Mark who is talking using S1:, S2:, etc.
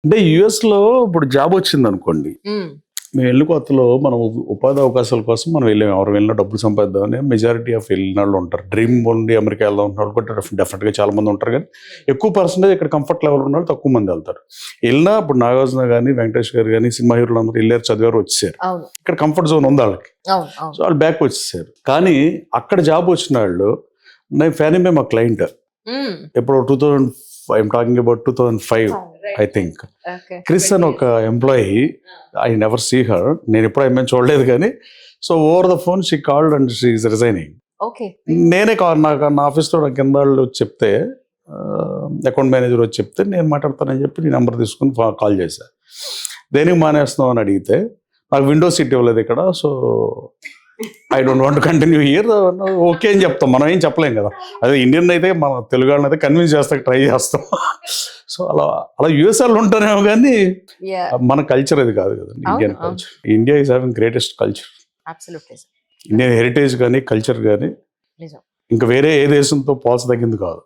S1: అంటే యుఎస్లో ఇప్పుడు జాబ్ వచ్చింది అనుకోండి, మేము వెళ్ళి కొత్తలో మనం ఉపాధి అవకాశాల కోసం మనం వెళ్ళాము. ఎవరు వెళ్ళినా డబ్బులు సంపాదిద్దామని మెజారిటీ ఆఫ్ వెళ్ళిన వాళ్ళు ఉంటారు. డ్రీమ్ ఉండి అమెరికా వెళ్దాం ఉంటున్న వాళ్ళు కూడా డెఫినెట్గా చాలా మంది ఉంటారు. కానీ ఎక్కువ పర్సెంటేజ్ ఇక్కడ కంఫర్ట్ లెవెల్ ఉన్న వాళ్ళు తక్కువ మంది వెళ్తారు. వెళ్ళినా ఇప్పుడు నాగార్జున కానీ వెంకటేష్ గారు కానీ సినిమా హీరోలు అందరూ వెళ్ళారు, చదివారు, వచ్చేసారు. ఇక్కడ కంఫర్ట్ జోన్ ఉంది వాళ్ళకి, సో వాళ్ళు బ్యాక్ వచ్చేసారు. కానీ అక్కడ జాబ్ వచ్చిన వాళ్ళు, నేను ఫ్యాన్ మే మా క్లయింట్ ఇప్పుడు 2005, I'm talking about 2005 I think. Chris అని ఒక employee, I never see her, నేను ఎప్పుడు ఆమె చూడలేదు. కానీ so over the phone she called and she is resigning. నేనే నాకు నా ఆఫీస్లో నా కింద వాళ్ళు వచ్చి చెప్తే, అకౌంట్ మేనేజర్ వచ్చి చెప్తే నేను మాట్లాడతానని చెప్పి నీ నెంబర్ తీసుకుని కాల్ చేశాను. దేనికి మానేస్తున్నావు అని అడిగితే, నాకు విండో సీట్ ఇవ్వలేదు ఇక్కడ, so I don't want continue here. Okay అని చెప్తాం, మనం ఏం చెప్పలేం కదా. అదే ఇండియన్ అయితే మన తెలుగు వాళ్ళని అయితే కన్విన్స్ చేస్తాక ట్రై చేస్తాం. సో అలా యూఎస్ఆర్లో ఉంటానేమో, కానీ మన కల్చర్ అది కాదు కదా, Indian culture. India is having greatest culture. Indian heritage కానీ కల్చర్ కానీ ఇంకా వేరే ఏ దేశంతో పోల్చదగింది కాదు.